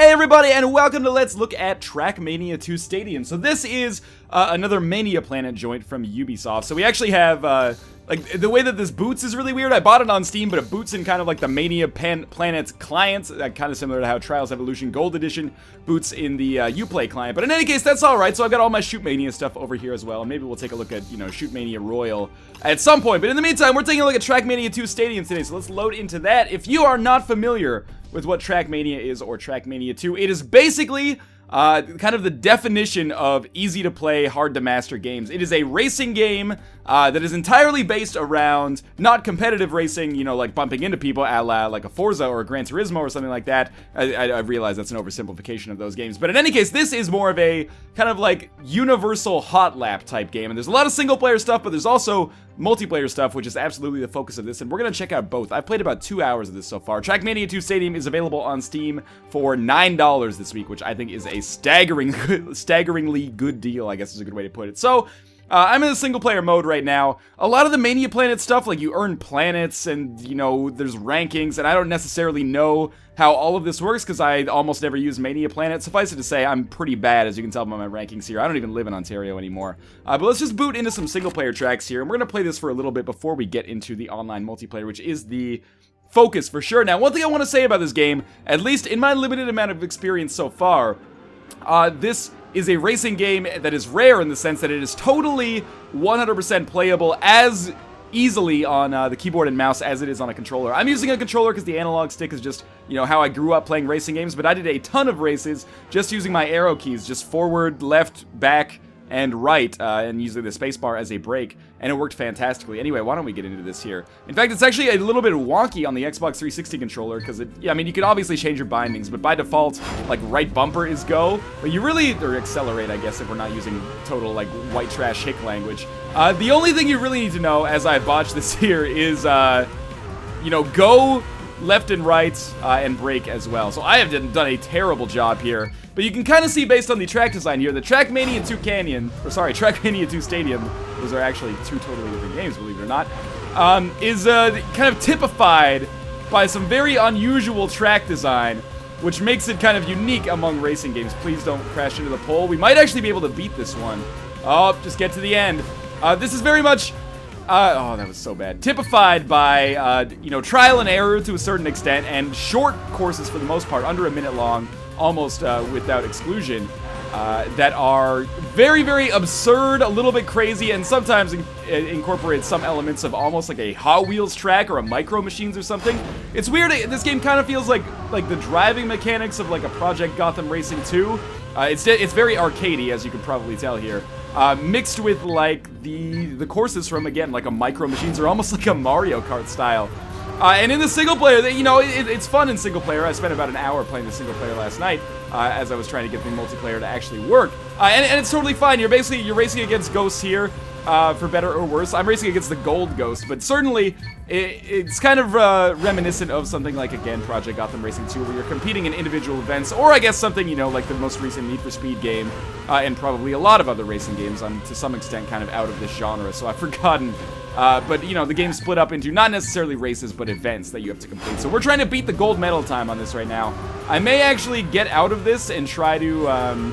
Hey everybody, and welcome to Let's Look at Trackmania2 Stadium. So this is another Mania Planet joint from Ubisoft. So we actually have, like, the way that this boots is really weird. I bought it on Steam, but it boots in kind of like the Mania Planet's clients, kind of similar to how Trials Evolution Gold Edition boots in the Uplay client. But in any case, that's alright. So I've got all my Shoot Mania stuff over here as well. Maybe we'll take a look at, you know, Shoot Mania Royal at some point. But in the meantime, we're taking a look at Trackmania2 Stadium today. So let's load into that. If you are not familiar with what Trackmania is or Trackmania2, it is basically kind of the definition of easy to play, hard to master games. It is a racing game that is entirely based around not competitive racing, you know, like bumping into people a la like a Forza or a Gran Turismo or something like that. I realize that's an oversimplification of those games, but in any case, this is more of a kind of like universal hot lap type game, and there's a lot of single player stuff, but there's also multiplayer stuff, which is absolutely the focus of this, and we're gonna check out both. I've played about 2 hours of this so far. Trackmania2 Stadium is available on Steam for $9 this week, which I think is a staggeringly good deal, I guess is a good way to put it. So, I'm in the single player mode right now. A lot of the Mania Planet stuff, like you earn planets and, you know, there's rankings, and I don't necessarily know how all of this works because I almost never use Mania Planet. Suffice it to say, I'm pretty bad, as you can tell by my rankings here. I don't even live in Ontario anymore. But let's just boot into some single player tracks here, and we're going to play this for a little bit before we get into the online multiplayer, which is the focus for sure. Now, one thing I want to say about this game, at least in my limited amount of experience so far, this is a racing game that is rare in the sense that it is totally 100% playable as easily on the keyboard and mouse as it is on a controller. I'm using a controller because the analog stick is just, you know, how I grew up playing racing games, but I did a ton of races just using my arrow keys, just forward, left, back, and right, and using the spacebar as a brake, and it worked fantastically. Anyway, why don't we get into this here? In fact, it's actually a little bit wonky on the Xbox 360 controller, because yeah, I mean, you could obviously change your bindings, but by default, like, right bumper is go, but you really, or accelerate, I guess, if we're not using total, like, white trash hick language. The only thing you really need to know, as I botched this here, is, you know, go left and right, and brake as well. So I have done a terrible job here. But you can kind of see, based on the track design here, the Trackmania2 Stadium, those are actually two totally different games, believe it or not, is kind of typified by some very unusual track design, which makes it kind of unique among racing games. Please don't crash into the pole. We might actually be able to beat this one. Oh, just get to the end. This is very much, oh, that was so bad. Typified by, you know, trial and error to a certain extent, and short courses for the most part, under a minute long, almost without exclusion, that are very, very absurd, a little bit crazy, and sometimes incorporate some elements of almost like a Hot Wheels track or a Micro Machines or something. It's weird. This game kind of feels like the driving mechanics of like a Project Gotham Racing 2. It's very arcadey, as you can probably tell here. Mixed with like the courses from, again, like a Micro Machines or almost like a Mario Kart style. And in the single player, you know, it's fun in single player. I spent about an hour playing the single player last night as I was trying to get the multiplayer to actually work. And it's totally fine. You're racing against ghosts here, for better or worse. I'm racing against the gold ghost, but certainly it's kind of reminiscent of something like, again, Project Gotham Racing 2, where you're competing in individual events, or I guess something, you know, like the most recent Need for Speed game, and probably a lot of other racing games. I'm to some extent kind of out of this genre, so I've forgotten. But, you know, the game's split up into not necessarily races, but events that you have to complete. So we're trying to beat the gold medal time on this right now. I may actually get out of this and try to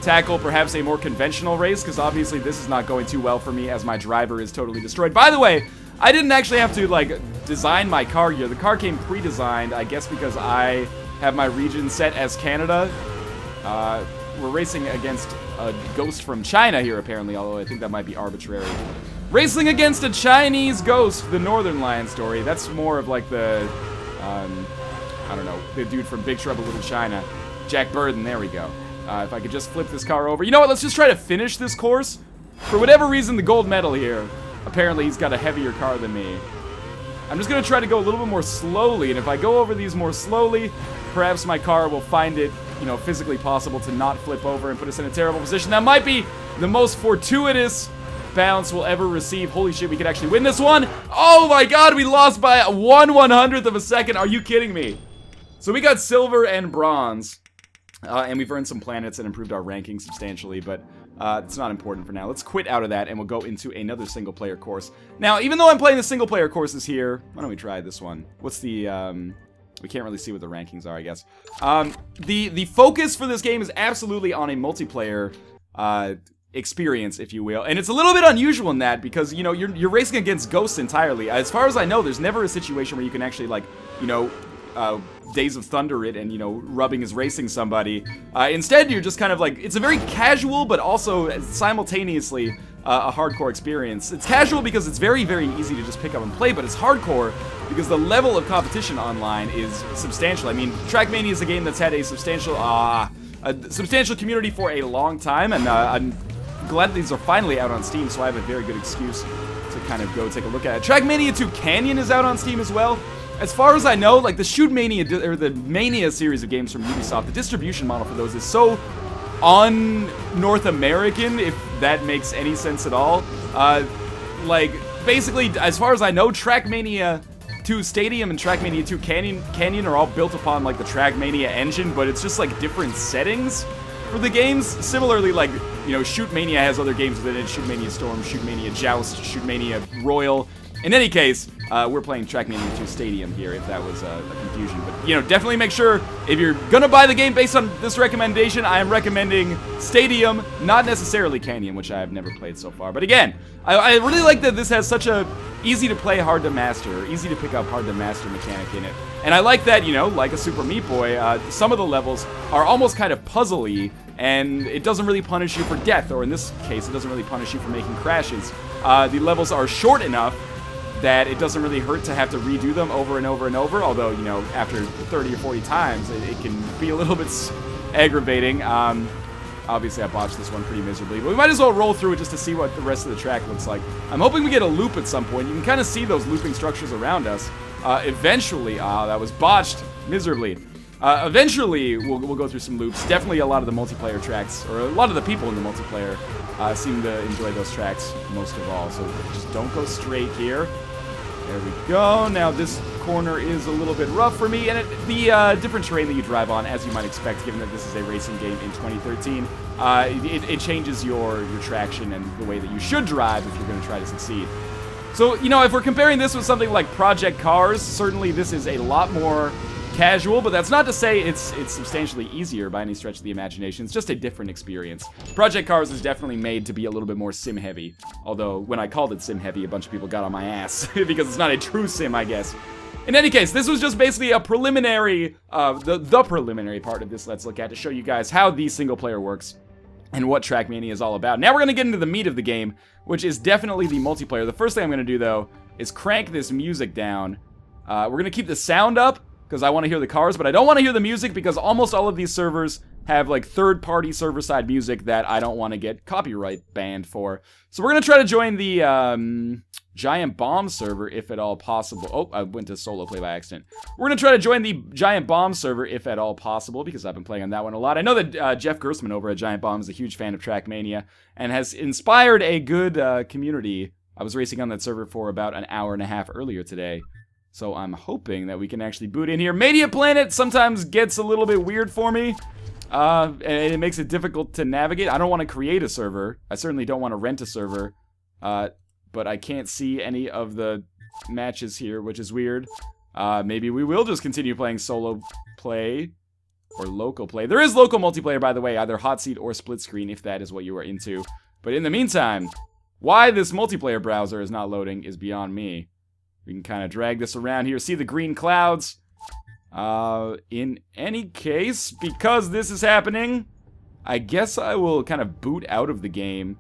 tackle perhaps a more conventional race, because obviously this is not going too well for me as my driver is totally destroyed. By the way, I didn't actually have to, like, design my car here. The car came pre-designed, I guess because I have my region set as Canada. We're racing against a ghost from China here, apparently, although I think that might be arbitrary. Racing against a Chinese ghost, the Northernlion story. That's more of like the, I don't know, the dude from Big Trouble in Little China. Jack Burden, there we go. If I could just flip this car over. You know what, let's just try to finish this course. For whatever reason, the gold medal here, apparently he's got a heavier car than me. I'm just gonna try to go a little bit more slowly, and if I go over these more slowly, perhaps my car will find it, you know, physically possible to not flip over and put us in a terrible position. That might be the most fortuitous bounce we'll ever receive. Holy shit, we could actually win this one. Oh my god, we lost by 1/100th of a second. Are you kidding me? So we got silver and bronze, and we've earned some planets and improved our ranking substantially, but it's not important for now. Let's quit out of that, and we'll go into another single-player course. Now, even though I'm playing the single-player courses here, why don't we try this one? What's the, We can't really see what the rankings are, I guess. The focus for this game is absolutely on a multiplayer experience, if you will, and it's a little bit unusual in that because, you know, you're racing against ghosts entirely. As far as I know, there's never a situation where you can actually, like, you know, Days of Thunder it and, you know, rubbing is racing somebody. Instead, you're just kind of like, it's a very casual but also simultaneously a hardcore experience. It's casual because it's very, very easy to just pick up and play, but it's hardcore because the level of competition online is substantial. I mean, Trackmania is a game that's had a substantial community for a long time, and I'm glad these are finally out on Steam, so I have a very good excuse to kind of go take a look at it. Trackmania2 Canyon is out on Steam as well. As far as I know, like the Shoot Mania, or the Mania series of games from Ubisoft, the distribution model for those is so un-North American, if that makes any sense at all. Like, basically, as far as I know, Trackmania2 Stadium and Trackmania2 Canyon are all built upon, like, the Trackmania engine, but it's just, like, different settings for the games. Similarly, like, you know, Shoot Mania has other games within it, Shoot Mania Storm, Shoot Mania Joust, Shoot Mania Royal. In any case, we're playing Trackmania2 Stadium here, if that was a confusion. But, you know, definitely make sure, if you're gonna buy the game based on this recommendation, I am recommending Stadium, not necessarily Canyon, which I have never played so far. But again, I really like that this has such a easy to play, hard to master, easy to pick up, hard to master mechanic in it. And I like that, you know, like a Super Meat Boy, some of the levels are almost kind of puzzly, and it doesn't really punish you for death, or in this case, it doesn't really punish you for making crashes. The levels are short enough that it doesn't really hurt to have to redo them over and over and over, although, you know, after 30 or 40 times, it can be a little bit aggravating. Obviously, I botched this one pretty miserably, but we might as well roll through it just to see what the rest of the track looks like. I'm hoping we get a loop at some point. You can kind of see those looping structures around us. Eventually, that was botched miserably. Eventually, we'll go through some loops. Definitely a lot of the multiplayer tracks, or a lot of the people in the multiplayer, seem to enjoy those tracks most of all, so just don't go straight here. There we go. Now this corner is a little bit rough for me, and the different terrain that you drive on, as you might expect, given that this is a racing game in 2013, it changes your traction and the way that you should drive if you're going to try to succeed. So, you know, if we're comparing this with something like Project Cars, certainly this is a lot more casual, but that's not to say it's substantially easier by any stretch of the imagination. It's just a different experience. Project Cars is definitely made to be a little bit more sim-heavy, although when I called it sim-heavy, a bunch of people got on my ass, because it's not a true sim, I guess. In any case, this was just basically a preliminary, the preliminary part of this Let's Look At to show you guys how the single player works and what Trackmania is all about. Now we're going to get into the meat of the game, which is definitely the multiplayer. The first thing I'm going to do, though, is crank this music down. We're going to keep the sound up, because I want to hear the cars, but I don't want to hear the music because almost all of these servers have, like, third-party server-side music that I don't want to get copyright banned for. So we're going to try to join the Giant Bomb server, if at all possible. Oh, I went to solo play by accident. We're going to try to join the Giant Bomb server, if at all possible, because I've been playing on that one a lot. I know that Jeff Gersman over at Giant Bomb is a huge fan of Trackmania and has inspired a good community. I was racing on that server for about an hour and a half earlier today. So I'm hoping that we can actually boot in here. Mania Planet sometimes gets a little bit weird for me. And it makes it difficult to navigate. I don't want to create a server. I certainly don't want to rent a server. But I can't see any of the matches here, which is weird. Maybe we will just continue playing solo play or local play. There is local multiplayer, by the way, either hot seat or split screen, if that is what you are into. But in the meantime, why this multiplayer browser is not loading is beyond me. We can kind of drag this around here, see the green clouds. In any case, because this is happening, I guess I will kind of boot out of the game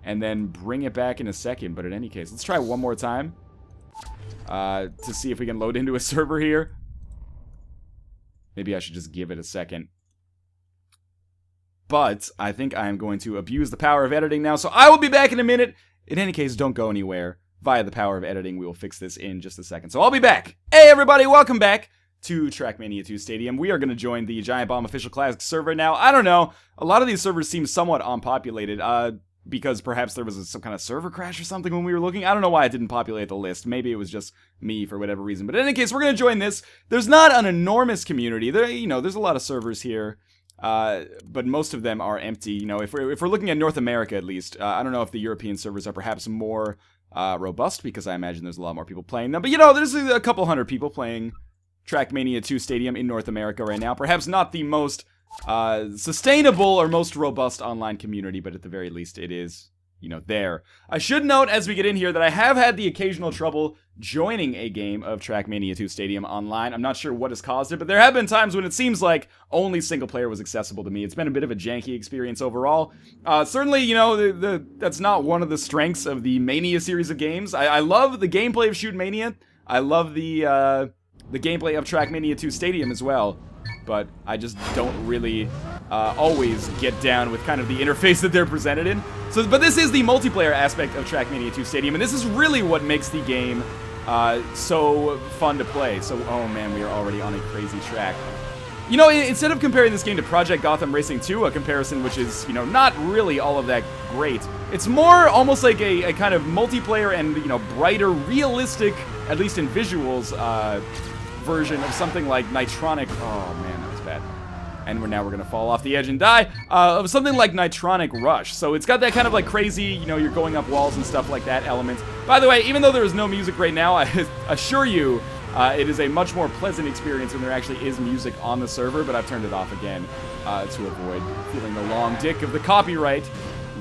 and then bring it back in a second. But in any case, let's try one more time to see if we can load into a server here. Maybe I should just give it a second. But I think I am going to abuse the power of editing now, so I will be back in a minute. In any case, don't go anywhere. Via the power of editing, we will fix this in just a second. So I'll be back. Hey everybody, welcome back to Trackmania2 Stadium. We are going to join the Giant Bomb Official Classic server now. I don't know, a lot of these servers seem somewhat unpopulated, because perhaps there was some kind of server crash or something when we were looking. I don't know why it didn't populate the list. Maybe it was just me for whatever reason. But in any case, we're going to join this. There's not an enormous community. There's a lot of servers here. But most of them are empty. You know, if we're looking at North America at least, I don't know if the European servers are perhaps more robust, because I imagine there's a lot more people playing them. But you know, there's a couple hundred people playing Trackmania2 Stadium in North America right now. Perhaps not the most sustainable or most robust online community, but at the very least it is, you know, there. I should note as we get in here that I have had the occasional trouble joining a game of Trackmania2 Stadium online. I'm not sure what has caused it, but there have been times when it seems like only single player was accessible to me. It's been a bit of a janky experience overall. Certainly, you know, that's not one of the strengths of the Mania series of games. I love the gameplay of Shoot Mania. I love the gameplay of Trackmania2 Stadium as well. But I just don't really always get down with kind of the interface that they're presented in. But this is the multiplayer aspect of Trackmania2 Stadium, and this is really what makes the game so fun to play. So, oh man, we are already on a crazy track. You know, instead of comparing this game to Project Gotham Racing 2, a comparison which is, you know, not really all of that great, it's more almost like a kind of multiplayer and, you know, brighter, realistic, at least in visuals, version of something like Nitronic. Oh man, that was bad. And we're gonna fall off the edge and die. Of something like Nitronic Rush. So it's got that kind of like crazy, you know, you're going up walls and stuff like that element. By the way, even though there is no music right now, I assure you, it is a much more pleasant experience when there actually is music on the server. But I've turned it off again to avoid feeling the long dick of the copyright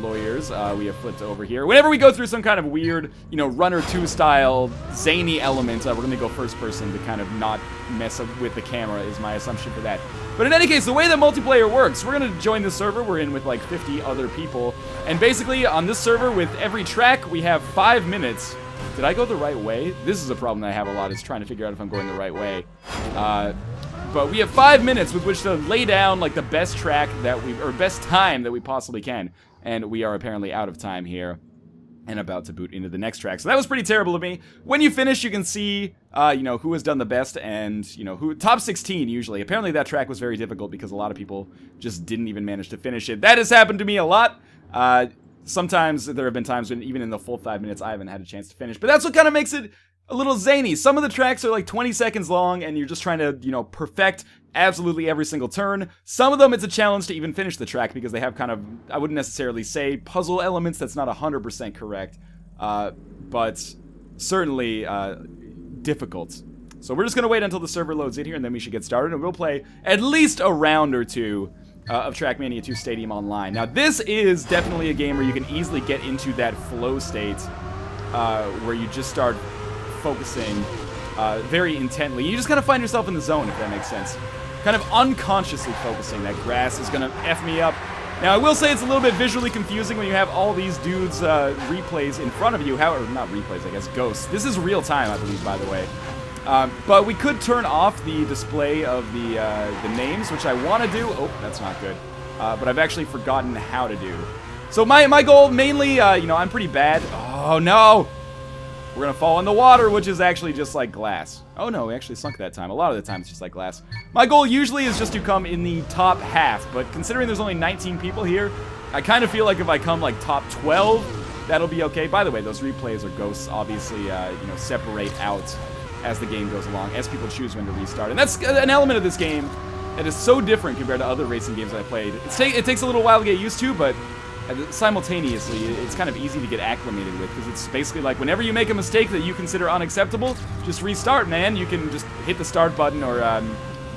lawyers. We have flipped over here. Whenever we go through some kind of weird, you know, Runner 2 style zany element, we're going to go first person to kind of not mess up with the camera is my assumption for that. But in any case, the way that multiplayer works, we're going to join the server. We're in with like 50 other people. And basically on this server with every track, we have 5 minutes. Did I go the right way? This is a problem that I have a lot, is trying to figure out if I'm going the right way. But we have 5 minutes with which to lay down like the best track that or best time that we possibly can. And we are apparently out of time here and about to boot into the next track. So that was pretty terrible of me. When you finish, you can see, you know, who has done the best and, you know, who top 16 usually. Apparently that track was very difficult because a lot of people just didn't even manage to finish it. That has happened to me a lot. Sometimes there have been times when even in the full 5 minutes I haven't had a chance to finish. But that's what kind of makes it a little zany. Some of the tracks are like 20 seconds long and you're just trying to, you know, perfect absolutely every single turn. Some of them it's a challenge to even finish the track because they have kind of, I wouldn't necessarily say puzzle elements, that's not 100% correct, but certainly difficult. So we're just going to wait until the server loads in here and then we should get started and we'll play at least a round or two of Trackmania2 Stadium Online. Now this is definitely a game where you can easily get into that flow state where you just start focusing very intently. You just kind of find yourself in the zone, if that makes sense. Kind of unconsciously focusing. That grass is going to F me up. Now, I will say it's a little bit visually confusing when you have all these dudes' replays in front of you. Or not replays, I guess, ghosts. This is real time, I believe, by the way. But we could turn off the display of the names, which I want to do. Oh, that's not good. But I've actually forgotten how to do. So my goal mainly, you know, I'm pretty bad. Oh, no! We're going to fall in the water, which is actually just like glass. Oh no, we actually sunk that time. A lot of the time it's just like glass. My goal usually is just to come in the top half, but considering there's only 19 people here, I kind of feel like if I come like top 12, that'll be okay. By the way, those replays or ghosts obviously, you know, separate out as the game goes along, as people choose when to restart. And that's an element of this game that is so different compared to other racing games I've played. It takes a little while to get used to, but simultaneously, it's kind of easy to get acclimated with, because it's basically like whenever you make a mistake that you consider unacceptable, just restart, man. You can just hit the start button or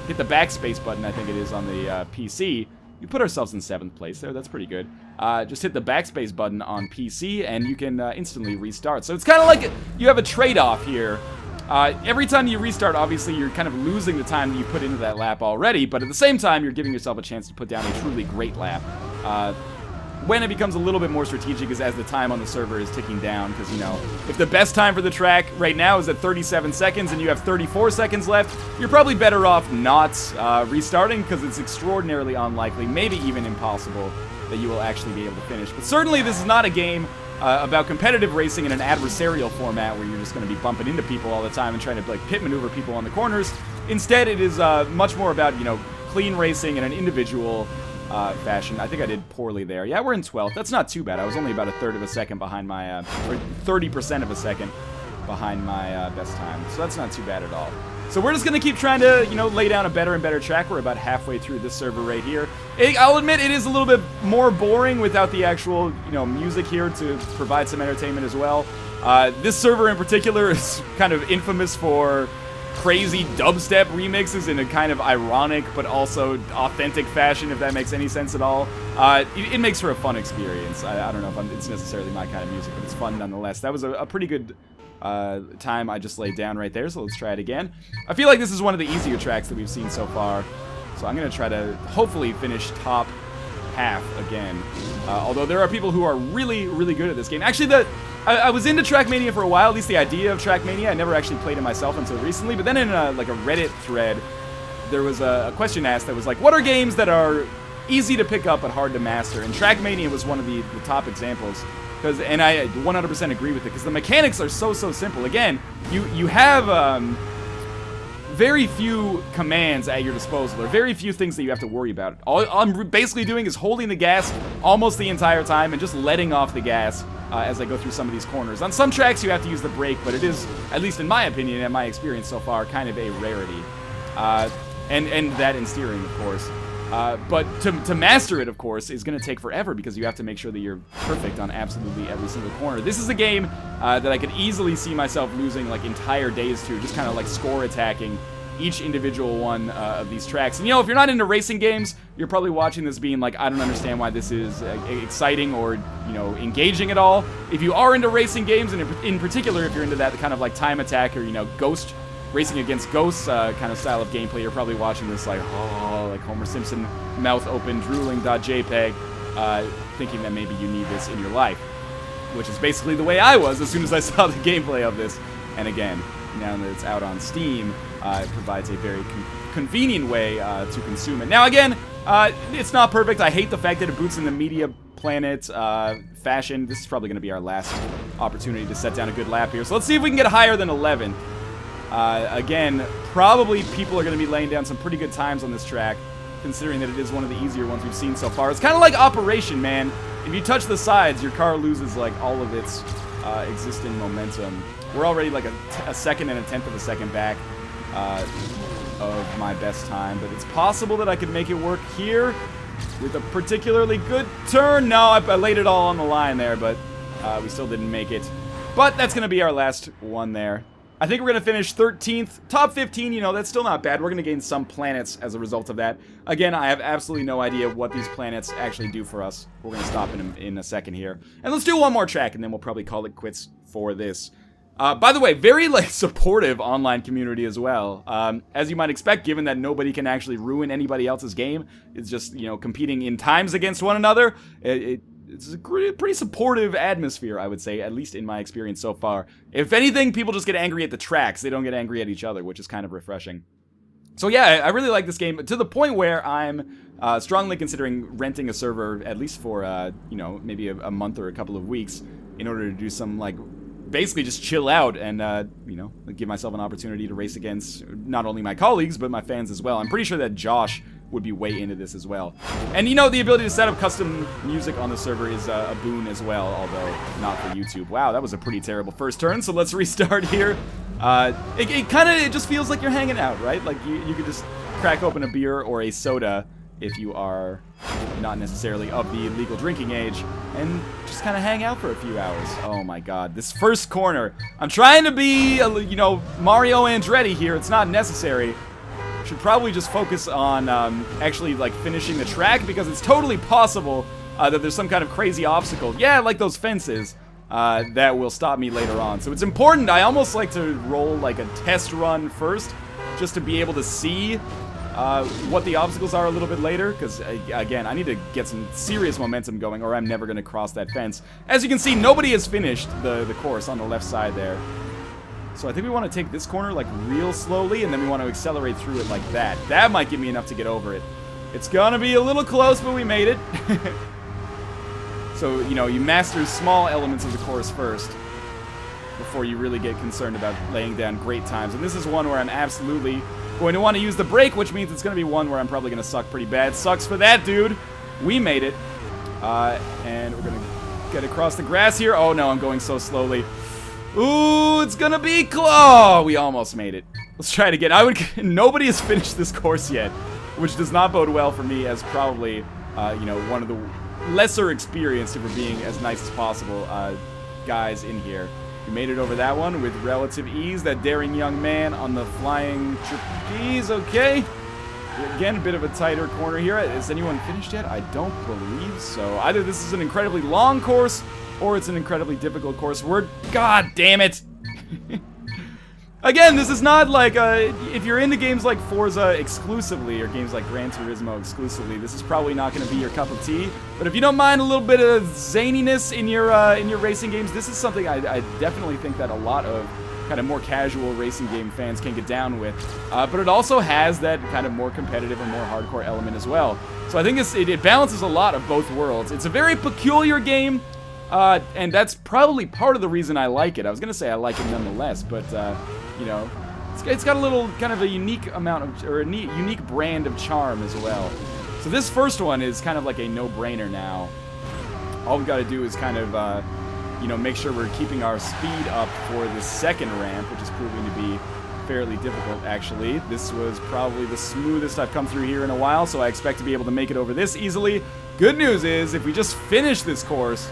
hit the backspace button, I think it is, on the PC. We put ourselves in 7th place there. That's pretty good. Just hit the backspace button on PC, and you can instantly restart. So it's kind of like you have a trade-off here. Every time you restart, obviously, you're kind of losing the time that you put into that lap already, but at the same time, you're giving yourself a chance to put down a truly great lap. When it becomes a little bit more strategic is as the time on the server is ticking down, because, you know, if the best time for the track right now is at 37 seconds and you have 34 seconds left, you're probably better off not restarting, because it's extraordinarily unlikely, maybe even impossible, that you will actually be able to finish. But certainly this is not a game about competitive racing in an adversarial format where you're just going to be bumping into people all the time and trying to, like, pit maneuver people on the corners. Instead, it is much more about, you know, clean racing in an individual fashion. I think I did poorly there. Yeah, we're in 12th. That's not too bad. I was only about 1/3 of a second behind my, or 30% of a second behind my best time. So that's not too bad at all. So we're just going to keep trying to, you know, lay down a better and better track. We're about halfway through this server right here. I'll admit it is a little bit more boring without the actual, you know, music here to provide some entertainment as well. This server in particular is kind of infamous for crazy dubstep remixes in a kind of ironic but also authentic fashion, if that makes any sense at all. It makes for a fun experience. I don't know if it's necessarily my kind of music, but it's fun nonetheless. That was a pretty good time I just laid down right there, so let's try it again. I feel like this is one of the easier tracks that we've seen so far, so I'm going to try to hopefully finish top half again. Although there are people who are really, really good at this game. Actually, I was into Trackmania for a while, at least the idea of Trackmania. I never actually played it myself until recently, but then in like a Reddit thread, there was a question asked that was like, what are games that are easy to pick up but hard to master? And Trackmania was one of the top examples. And I 100% agree with it, because the mechanics are so simple. Again, you have very few commands at your disposal, or very few things that you have to worry about. All I'm basically doing is holding the gas almost the entire time and just letting off the gas as I go through some of these corners. On some tracks you have to use the brake, but it is, at least in my opinion and my experience so far, kind of a rarity. And that in steering, of course. But to master it, of course, is going to take forever, because you have to make sure that you're perfect on absolutely every single corner. This is a game that I could easily see myself losing like entire days to, just kind of like score attacking each individual one of these tracks. And you know, if you're not into racing games, you're probably watching this being like, I don't understand why this is exciting or, you know, engaging at all. If you are into racing games, and in particular if you're into that kind of like time attack or, you know, ghost racing against ghosts kind of style of gameplay, you're probably watching this like, oh, like Homer Simpson, mouth open, drooling.jpg, thinking that maybe you need this in your life, which is basically the way I was as soon as I saw the gameplay of this. And again, now that it's out on Steam, it provides a very convenient way to consume it. Now again, it's not perfect. I hate the fact that it boots in the Media Planet fashion. This is probably going to be our last opportunity to set down a good lap here. So let's see if we can get higher than 11. Again, probably people are going to be laying down some pretty good times on this track, considering that it is one of the easier ones we've seen so far. It's kind of like Operation, man. If you touch the sides, your car loses like all of its existing momentum. We're already like a second and a tenth of a second back of my best time, but it's possible that I could make it work here with a particularly good turn. No, I laid it all on the line there, but we still didn't make it. But that's going to be our last one there. I think we're going to finish 13th. Top 15, you know, that's still not bad. We're going to gain some planets as a result of that. Again, I have absolutely no idea what these planets actually do for us. We're going to stop in a second here. And let's do one more track, and then we'll probably call it quits for this. By the way, very, like, supportive online community as well. As you might expect, given that nobody can actually ruin anybody else's game. It's just, you know, competing in times against one another. It's a pretty supportive atmosphere, I would say, at least in my experience so far. If anything, people just get angry at the tracks. They don't get angry at each other, which is kind of refreshing. So yeah, I really like this game, to the point where I'm strongly considering renting a server, at least for, you know, maybe a month or a couple of weeks, in order to do some, like, basically just chill out and, you know, give myself an opportunity to race against not only my colleagues, but my fans as well. I'm pretty sure that Josh would be way into this as well. And, you know, the ability to set up custom music on the server is a boon as well, although not for YouTube. Wow, that was a pretty terrible first turn, so let's restart here. It just feels like you're hanging out, right? Like, you could just crack open a beer or a soda if you are not necessarily of the legal drinking age, and just kind of hang out for a few hours. Oh my god, this first corner. I'm trying to be, you know, Mario Andretti here. It's not necessary. Should probably just focus on actually, like, finishing the track, because it's totally possible that there's some kind of crazy obstacle. Yeah, like those fences that will stop me later on. So it's important. I almost like to roll, like, a test run first, just to be able to see what the obstacles are a little bit later, because, again, I need to get some serious momentum going, or I'm never going to cross that fence. As you can see, nobody has finished the course on the left side there. So I think we want to take this corner, like, real slowly, and then we want to accelerate through it like that. That might give me enough to get over it. It's gonna be a little close, but we made it. So, you know, you master small elements of the course first before you really get concerned about laying down great times. And this is one where I'm absolutely going to want to use the brake, which means it's going to be one where I'm probably going to suck pretty bad. Sucks for that, dude. We made it. And we're going to get across the grass here. Oh, no, I'm going so slowly. Ooh, it's going to be close. Oh, we almost made it. Let's try it again. Nobody has finished this course yet, which does not bode well for me as probably, you know, one of the lesser experienced, if we're being as nice as possible, guys in here. He made it over that one with relative ease. That daring young man on the flying trapeze. Okay. Again, a bit of a tighter corner here. Is anyone finished yet? I don't believe so. Either this is an incredibly long course, or it's an incredibly difficult course. God damn it! Again, this is not like, if you're into games like Forza exclusively, or games like Gran Turismo exclusively, this is probably not going to be your cup of tea. But if you don't mind a little bit of zaniness in your racing games, this is something I definitely think that a lot of kind of more casual racing game fans can get down with. But it also has that kind of more competitive and more hardcore element as well. So I think it balances a lot of both worlds. It's a very peculiar game, and that's probably part of the reason I like it. I was going to say I like it nonetheless, but, you know, it's got a little kind of a unique amount of, or a unique brand of charm as well. So this first one is kind of like a no-brainer now. All we've got to do is kind of, you know, make sure we're keeping our speed up for the second ramp, which is proving to be fairly difficult, actually. This was probably the smoothest I've come through here in a while, so I expect to be able to make it over this easily. Good news is, if we just finish this course,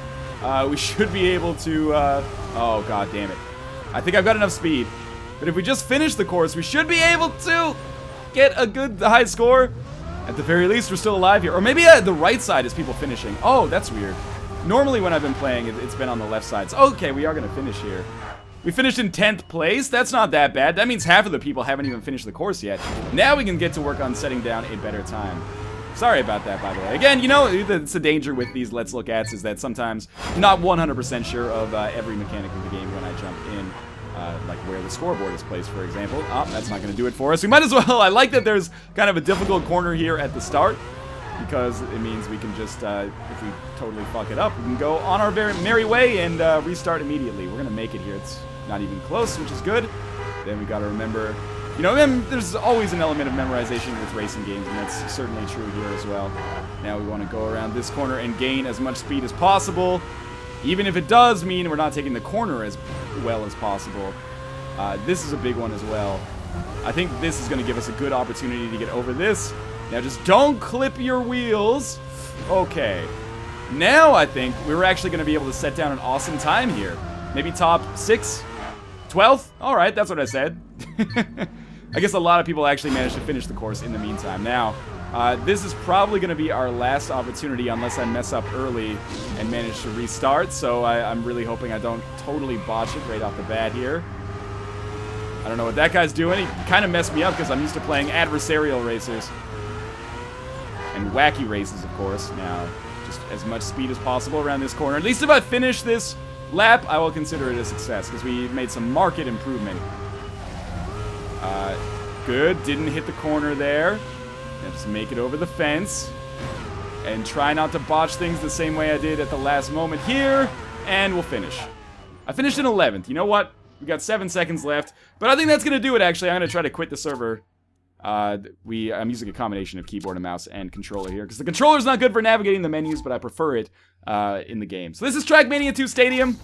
we should be able to, oh, god damn it. I think I've got enough speed. But if we just finish the course, we should be able to get a good high score. At the very least, we're still alive here. Or maybe the right side is people finishing. Oh, that's weird. Normally when I've been playing, it's been on the left side. So, okay, we are going to finish here. We finished in 10th place. That's not that bad. That means half of the people haven't even finished the course yet. Now we can get to work on setting down a better time. Sorry about that, by the way. Again, you know, it's the danger with these Let's Look Ats is that sometimes I'm not 100% sure of every mechanic of the game when I jump in. Like where the scoreboard is placed, for example. Oh, that's not going to do it for us. We might as well. I like that there's kind of a difficult corner here at the start, because it means we can just, if we totally fuck it up, we can go on our very merry way and restart immediately. We're going to make it here. It's not even close, which is good. Then we got to remember, you know, there's always an element of memorization with racing games, and that's certainly true here as well. Now we want to go around this corner and gain as much speed as possible, even if it does mean we're not taking the corner as well as possible. This is a big one as well. I think this is going to give us a good opportunity to get over this. Now just don't clip your wheels. Okay. Now I think we're actually going to be able to set down an awesome time here. Maybe top 6? 12th? Alright, that's what I said. I guess a lot of people actually managed to finish the course in the meantime. Now, this is probably going to be our last opportunity unless I mess up early and manage to restart. So I'm really hoping I don't totally botch it right off the bat here. I don't know what that guy's doing. He kind of messed me up because I'm used to playing adversarial racers. And wacky races, of course. Now, just as much speed as possible around this corner. At least if I finish this lap, I will consider it a success, because we made some marked improvement. Good. Didn't hit the corner there. Now just make it over the fence. And try not to botch things the same way I did at the last moment here. And we'll finish. I finished in 11th. You know what? We got 7 seconds left. But I think that's going to do it, actually. I'm going to try to quit the server. I'm using a combination of keyboard and mouse and controller here, because the controller's not good for navigating the menus, but I prefer it in the game. So this is Trackmania2 Stadium.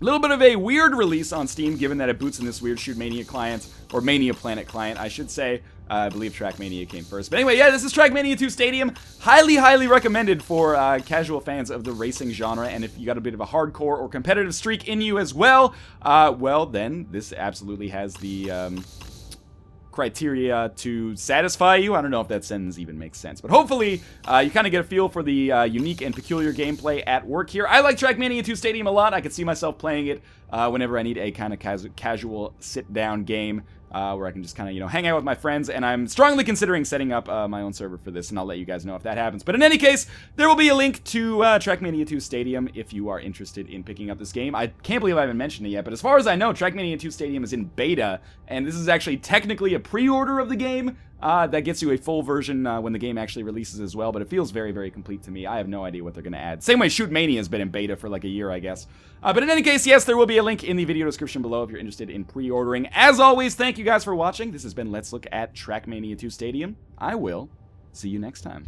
A little bit of a weird release on Steam, given that it boots in this weird Shoot Mania client, or Mania Planet client, I should say. I believe Trackmania came first. But anyway, yeah, this is Trackmania2 Stadium. Highly, highly recommended for casual fans of the racing genre, and if you got a bit of a hardcore or competitive streak in you as well, well, then this absolutely has the criteria to satisfy you. I don't know if that sentence even makes sense, but hopefully you kind of get a feel for the unique and peculiar gameplay at work here. I like Trackmania2 Stadium a lot. I could see myself playing it whenever I need a kind of casual sit-down game where I can just kind of, you know, hang out with my friends, and I'm strongly considering setting up my own server for this, and I'll let you guys know if that happens. But in any case, there will be a link to Trackmania2 Stadium if you are interested in picking up this game. I can't believe I haven't mentioned it yet, but as far as I know, Trackmania2 Stadium is in beta, and this is actually technically a pre-order of the game. That gets you a full version when the game actually releases as well, but it feels very, very complete to me. I have no idea what they're going to add. Same way Shoot Mania has been in beta for like a year, I guess. But in any case, yes, there will be a link in the video description below if you're interested in pre-ordering. As always, thank you guys for watching. This has been Let's Look at Trackmania2 Stadium. I will see you next time.